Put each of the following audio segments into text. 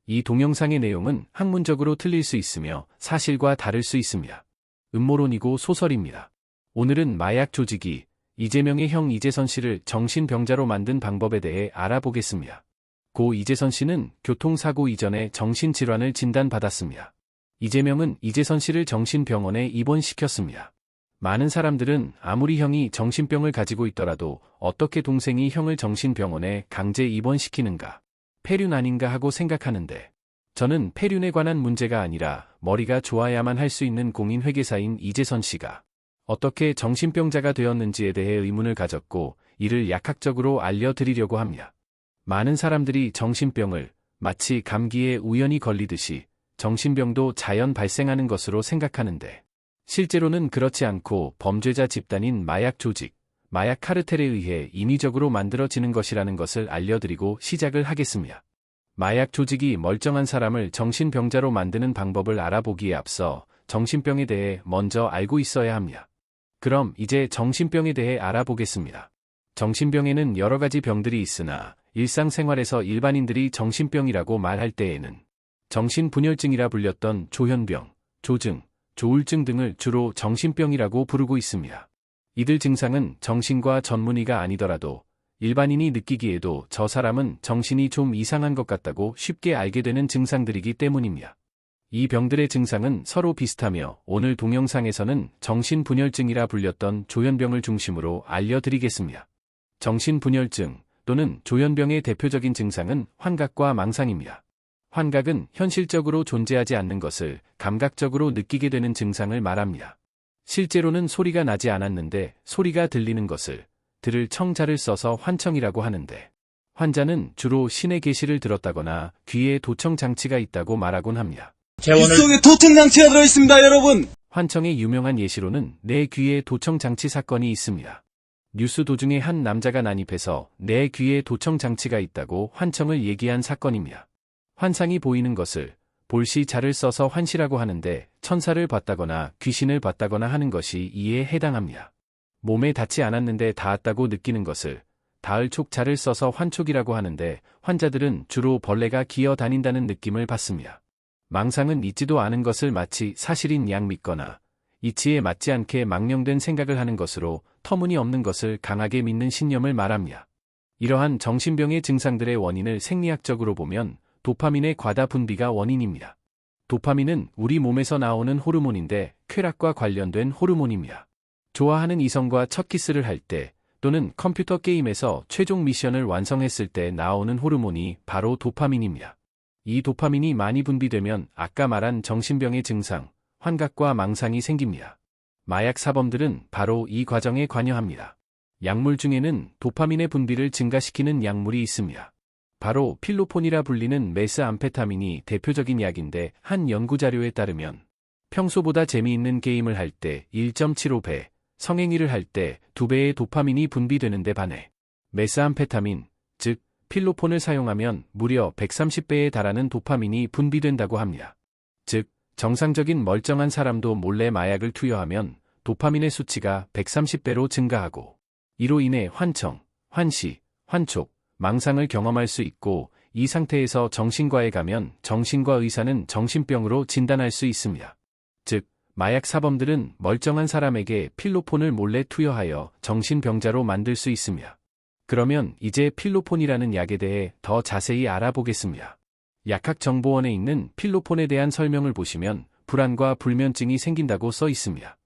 이 동영상의 내용은 학문적으로 틀릴 수 있으며 사실과 다를 수 있습니다. 음모론이고 소설입니다. 오늘은 마약 조직이 이재명의 형 이재선 씨를 정신병자로 만든 방법에 대해 알아보겠습니다. 고 이재선 씨는 교통사고 이전에 정신질환을 진단받았습니다. 이재명은 이재선 씨를 정신병원에 입원시켰습니다. 많은 사람들은 아무리 형이 정신병을 가지고 있더라도 어떻게 동생이 형을 정신병원에 강제 입원시키는가, 폐륜 아닌가 하고 생각하는데, 저는 폐륜에 관한 문제가 아니라 머리가 좋아야만 할 수 있는 공인회계사인 이재선 씨가 어떻게 정신병자가 되었는지에 대해 의문을 가졌고 이를 약학적으로 알려드리려고 합니다. 많은 사람들이 정신병을 마치 감기에 우연히 걸리듯이 정신병도 자연 발생하는 것으로 생각하는데, 실제로는 그렇지 않고 범죄자 집단인 마약 조직, 마약 카르텔에 의해 인위적으로 만들어지는 것이라는 것을 알려드리고 시작을 하겠습니다. 마약 조직이 멀쩡한 사람을 정신병자로 만드는 방법을 알아보기에 앞서 정신병에 대해 먼저 알고 있어야 합니다. 그럼 이제 정신병에 대해 알아보겠습니다. 정신병에는 여러 가지 병들이 있으나 일상생활에서 일반인들이 정신병이라고 말할 때에는 정신분열증이라 불렸던 조현병, 조증, 조울증 등을 주로 정신병이라고 부르고 있습니다. 이들 증상은 정신과 전문의가 아니더라도 일반인이 느끼기에도 저 사람은 정신이 좀 이상한 것 같다고 쉽게 알게 되는 증상들이기 때문입니다. 이 병들의 증상은 서로 비슷하며 오늘 동영상에서는 정신분열증이라 불렸던 조현병을 중심으로 알려드리겠습니다. 정신분열증 또는 조현병의 대표적인 증상은 환각과 망상입니다. 환각은 현실적으로 존재하지 않는 것을 감각적으로 느끼게 되는 증상을 말합니다. 실제로는 소리가 나지 않았는데 소리가 들리는 것을 들을 청자를 써서 환청이라고 하는데, 환자는 주로 신의 계시를 들었다거나 귀에 도청 장치가 있다고 말하곤 합니다. 귓속에 도청 장치가 들어있습니다, 여러분! 환청의 유명한 예시로는 내 귀에 도청 장치 사건이 있습니다. 뉴스 도중에 한 남자가 난입해서 내 귀에 도청 장치가 있다고 환청을 얘기한 사건입니다. 환상이 보이는 것을 볼시 자를 써서 환시라고 하는데, 천사를 봤다거나 귀신을 봤다거나 하는 것이 이에 해당합니다. 몸에 닿지 않았는데 닿았다고 느끼는 것을 닿을촉 자를 써서 환촉이라고 하는데, 환자들은 주로 벌레가 기어 다닌다는 느낌을 받습니다. 망상은 있지도 않은 것을 마치 사실인 양 믿거나 이치에 맞지 않게 망령된 생각을 하는 것으로 터무니없는 것을 강하게 믿는 신념을 말합니다. 이러한 정신병의 증상들의 원인을 생리학적으로 보면 도파민의 과다 분비가 원인입니다. 도파민은 우리 몸에서 나오는 호르몬인데 쾌락과 관련된 호르몬입니다. 좋아하는 이성과 첫 키스를 할 때 또는 컴퓨터 게임에서 최종 미션을 완성했을 때 나오는 호르몬이 바로 도파민입니다. 이 도파민이 많이 분비되면 아까 말한 정신병의 증상, 환각과 망상이 생깁니다. 마약 사범들은 바로 이 과정에 관여합니다. 약물 중에는 도파민의 분비를 증가시키는 약물이 있습니다. 바로 필로폰이라 불리는 메스암페타민이 대표적인 약인데, 한 연구자료에 따르면 평소보다 재미있는 게임을 할 때 1.75배, 성행위를 할 때 2배의 도파민이 분비되는데 반해 메스암페타민, 즉 필로폰을 사용하면 무려 130배에 달하는 도파민이 분비된다고 합니다. 즉 정상적인 멀쩡한 사람도 몰래 마약을 투여하면 도파민의 수치가 130배로 증가하고, 이로 인해 환청, 환시, 환촉, 망상을 경험할 수 있고, 이 상태에서 정신과에 가면 정신과 의사는 정신병으로 진단할 수 있습니다. 즉 마약 사범들은 멀쩡한 사람에게 필로폰을 몰래 투여하여 정신병자로 만들 수 있습니다. 그러면 이제 필로폰이라는 약에 대해 더 자세히 알아보겠습니다. 약학정보원에 있는 필로폰에 대한 설명을 보시면 불안과 불면증이 생긴다고 써 있습니다.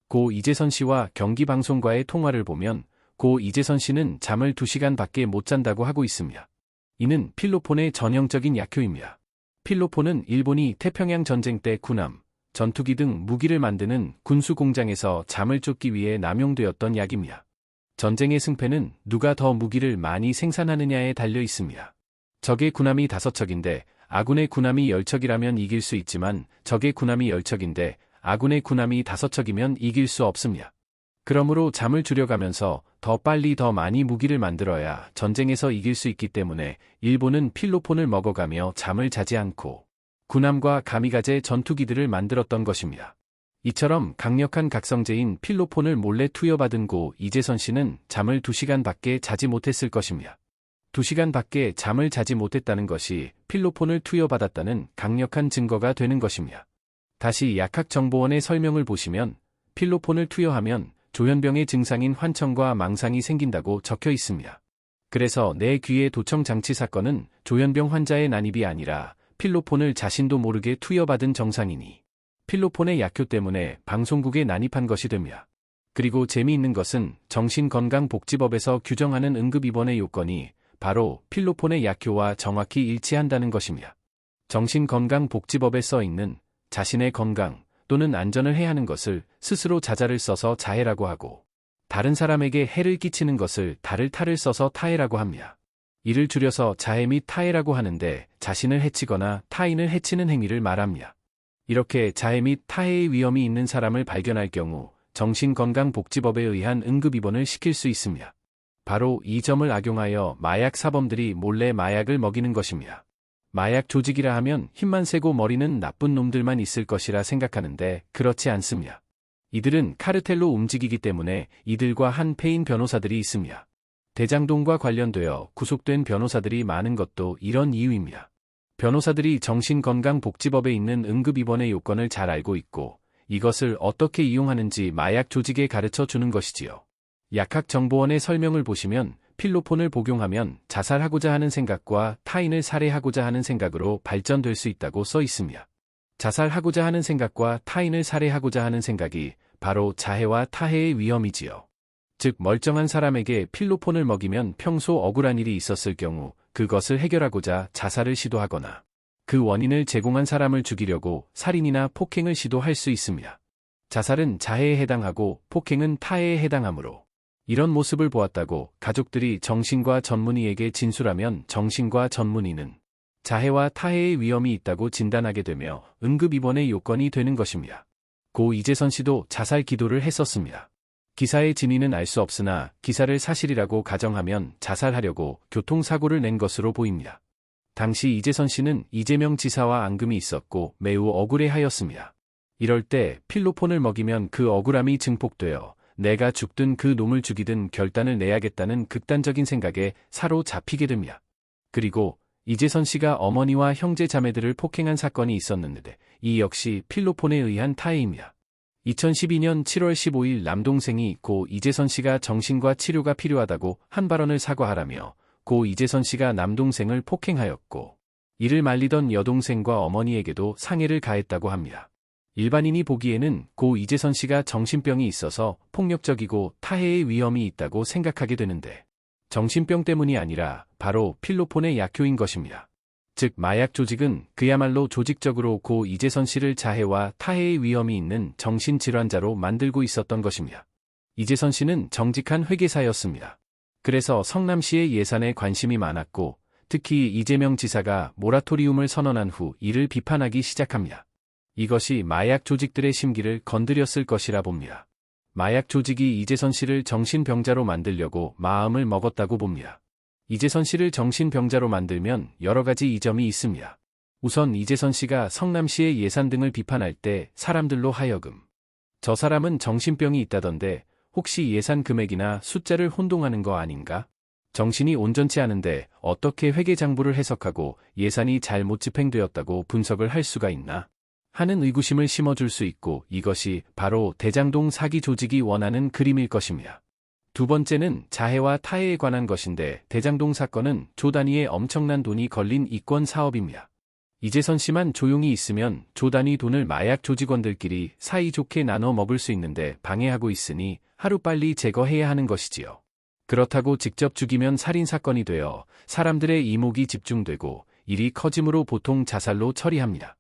고 이재선 씨와 경기방송과의 통화를 보면 고 이재선 씨는 잠을 2시간 밖에 못 잔다고 하고 있습니다. 이는 필로폰의 전형적인 약효입니다. 필로폰은 일본이 태평양 전쟁 때 군함, 전투기 등 무기를 만드는 군수 공장에서 잠을 쫓기 위해 남용되었던 약입니다. 전쟁의 승패는 누가 더 무기를 많이 생산하느냐에 달려 있습니다. 적의 군함이 5척인데 아군의 군함이 10척이라면 이길 수 있지만, 적의 군함이 10척인데 아군의 군함이 5척이면 이길 수 없습니다. 그러므로 잠을 줄여가면서 더 빨리 더 많이 무기를 만들어야 전쟁에서 이길 수 있기 때문에 일본은 필로폰을 먹어가며 잠을 자지 않고 군함과 가미가제 전투기들을 만들었던 것입니다. 이처럼 강력한 각성제인 필로폰을 몰래 투여받은 고 이재선 씨는 잠을 2시간 밖에 자지 못했을 것입니다. 2시간밖에 잠을 자지 못했다는 것이 필로폰을 투여받았다는 강력한 증거가 되는 것입니다. 다시 약학정보원의 설명을 보시면 필로폰을 투여하면 조현병의 증상인 환청과 망상이 생긴다고 적혀 있습니다. 그래서 내 귀의 도청 장치 사건은 조현병 환자의 난입이 아니라 필로폰을 자신도 모르게 투여받은 정상이니 필로폰의 약효 때문에 방송국에 난입한 것이 됩니다. 그리고 재미있는 것은 정신건강복지법에서 규정하는 응급입원의 요건이 바로 필로폰의 약효와 정확히 일치한다는 것입니다. 정신건강복지법에 써 있는 자신의 건강 또는 안전을 해하는 것을 스스로 자자를 써서 자해라고 하고 다른 사람에게 해를 끼치는 것을 다를 타를 써서 타해라고 합니다. 이를 줄여서 자해 및 타해라고 하는데 자신을 해치거나 타인을 해치는 행위를 말합니다. 이렇게 자해 및 타해의 위험이 있는 사람을 발견할 경우 정신건강복지법에 의한 응급입원을 시킬 수 있습니다. 바로 이 점을 악용하여 마약 사범들이 몰래 마약을 먹이는 것입니다. 마약 조직이라 하면 힘만 세고 머리는 나쁜 놈들만 있을 것이라 생각하는데 그렇지 않습니다. 이들은 카르텔로 움직이기 때문에 이들과 한 패인 변호사들이 있습니다. 대장동과 관련되어 구속된 변호사들이 많은 것도 이런 이유입니다. 변호사들이 정신건강복지법에 있는 응급입원의 요건을 잘 알고 있고 이것을 어떻게 이용하는지 마약 조직에 가르쳐 주는 것이지요. 약학정보원의 설명을 보시면 필로폰을 복용하면 자살하고자 하는 생각과 타인을 살해하고자 하는 생각으로 발전될 수 있다고 써 있습니다. 자살하고자 하는 생각과 타인을 살해하고자 하는 생각이 바로 자해와 타해의 위험이지요. 즉 멀쩡한 사람에게 필로폰을 먹이면 평소 억울한 일이 있었을 경우 그것을 해결하고자 자살을 시도하거나 그 원인을 제공한 사람을 죽이려고 살인이나 폭행을 시도할 수 있습니다. 자살은 자해에 해당하고 폭행은 타해에 해당하므로 이런 모습을 보았다고 가족들이 정신과 전문의에게 진술하면 정신과 전문의는 자해와 타해의 위험이 있다고 진단하게 되며 응급입원의 요건이 되는 것입니다. 고 이재선 씨도 자살 기도를 했었습니다. 기사의 진위는 알 수 없으나 기사를 사실이라고 가정하면 자살하려고 교통사고를 낸 것으로 보입니다. 당시 이재선 씨는 이재명 지사와 앙금이 있었고 매우 억울해하였습니다. 이럴 때 필로폰을 먹이면 그 억울함이 증폭되어 내가 죽든 그 놈을 죽이든 결단을 내야겠다는 극단적인 생각에 사로잡히게 됩니다. 그리고 이재선 씨가 어머니와 형제 자매들을 폭행한 사건이 있었는데 이 역시 필로폰에 의한 타해입니다. 2012년 7월 15일 남동생이 고 이재선 씨가 정신과 치료가 필요하다고 한 발언을 사과하라며 고 이재선 씨가 남동생을 폭행하였고 이를 말리던 여동생과 어머니에게도 상해를 가했다고 합니다. 일반인이 보기에는 고 이재선 씨가 정신병이 있어서 폭력적이고 타해의 위험이 있다고 생각하게 되는데 정신병 때문이 아니라 바로 필로폰의 약효인 것입니다. 즉 마약 조직은 그야말로 조직적으로 고 이재선 씨를 자해와 타해의 위험이 있는 정신질환자로 만들고 있었던 것입니다. 이재선 씨는 정직한 회계사였습니다. 그래서 성남시의 예산에 관심이 많았고 특히 이재명 지사가 모라토리움을 선언한 후 이를 비판하기 시작합니다. 이것이 마약 조직들의 심기를 건드렸을 것이라 봅니다. 마약 조직이 이재선 씨를 정신병자로 만들려고 마음을 먹었다고 봅니다. 이재선 씨를 정신병자로 만들면 여러 가지 이점이 있습니다. 우선 이재선 씨가 성남시의 예산 등을 비판할 때 사람들로 하여금 저 사람은 정신병이 있다던데 혹시 예산 금액이나 숫자를 혼동하는 거 아닌가? 정신이 온전치 않은데 어떻게 회계장부를 해석하고 예산이 잘못 집행되었다고 분석을 할 수가 있나? 하는 의구심을 심어줄 수 있고 이것이 바로 대장동 사기 조직이 원하는 그림일 것입니다. 두 번째는 자해와 타해에 관한 것인데 대장동 사건은 조 단위의 엄청난 돈이 걸린 이권 사업입니다. 이재선 씨만 조용히 있으면 조 단위 돈을 마약 조직원들끼리 사이좋게 나눠 먹을 수 있는데 방해하고 있으니 하루빨리 제거해야 하는 것이지요. 그렇다고 직접 죽이면 살인사건이 되어 사람들의 이목이 집중되고 일이 커지므로 보통 자살로 처리합니다.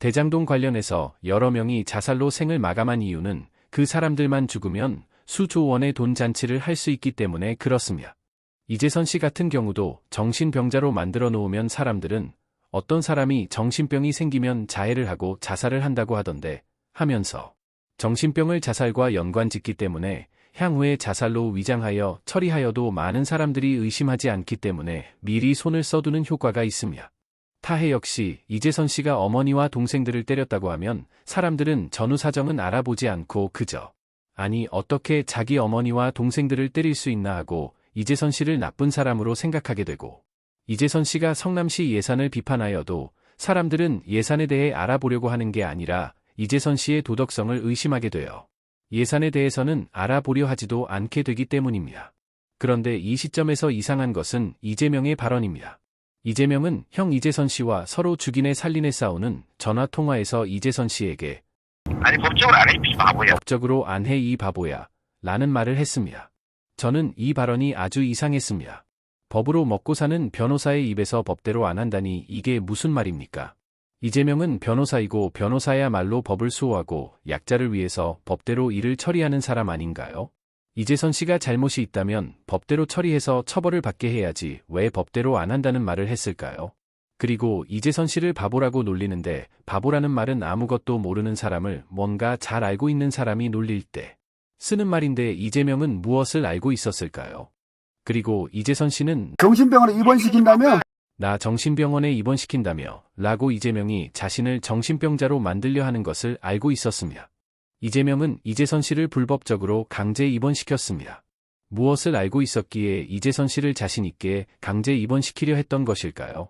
대장동 관련해서 여러 명이 자살로 생을 마감한 이유는 그 사람들만 죽으면 수조 원의 돈 잔치를 할 수 있기 때문에 그렇습니다. 이재선 씨 같은 경우도 정신병자로 만들어 놓으면 사람들은 어떤 사람이 정신병이 생기면 자해를 하고 자살을 한다고 하던데 하면서 정신병을 자살과 연관짓기 때문에 향후에 자살로 위장하여 처리하여도 많은 사람들이 의심하지 않기 때문에 미리 손을 써두는 효과가 있습니다. 타해 역시 이재선 씨가 어머니와 동생들을 때렸다고 하면 사람들은 전후 사정은 알아보지 않고 그저 아니 어떻게 자기 어머니와 동생들을 때릴 수 있나 하고 이재선 씨를 나쁜 사람으로 생각하게 되고, 이재선 씨가 성남시 예산을 비판하여도 사람들은 예산에 대해 알아보려고 하는 게 아니라 이재선 씨의 도덕성을 의심하게 돼요. 예산에 대해서는 알아보려 하지도 않게 되기 때문입니다. 그런데 이 시점에서 이상한 것은 이재명의 발언입니다. 이재명은 형 이재선 씨와 서로 죽이네 살리네 싸우는 전화통화에서 이재선 씨에게 아니 법적으로 안 해, 이 바보야. 법적으로 안 해 이 바보야 라는 말을 했습니다. 저는 이 발언이 아주 이상했습니다. 법으로 먹고 사는 변호사의 입에서 법대로 안 한다니 이게 무슨 말입니까? 이재명은 변호사이고 변호사야말로 법을 수호하고 약자를 위해서 법대로 일을 처리하는 사람 아닌가요? 이재선 씨가 잘못이 있다면 법대로 처리해서 처벌을 받게 해야지 왜 법대로 안 한다는 말을 했을까요? 그리고 이재선 씨를 바보라고 놀리는데 바보라는 말은 아무것도 모르는 사람을 뭔가 잘 알고 있는 사람이 놀릴 때 쓰는 말인데 이재명은 무엇을 알고 있었을까요? 그리고 이재선 씨는 정신병원에 입원시킨다며? 나 정신병원에 입원시킨다며 라고 이재명이 자신을 정신병자로 만들려 하는 것을 알고 있었습니다. 이재명은 이재선 씨를 불법적으로 강제 입원시켰습니다. 무엇을 알고 있었기에 이재선 씨를 자신 있게 강제 입원시키려 했던 것일까요?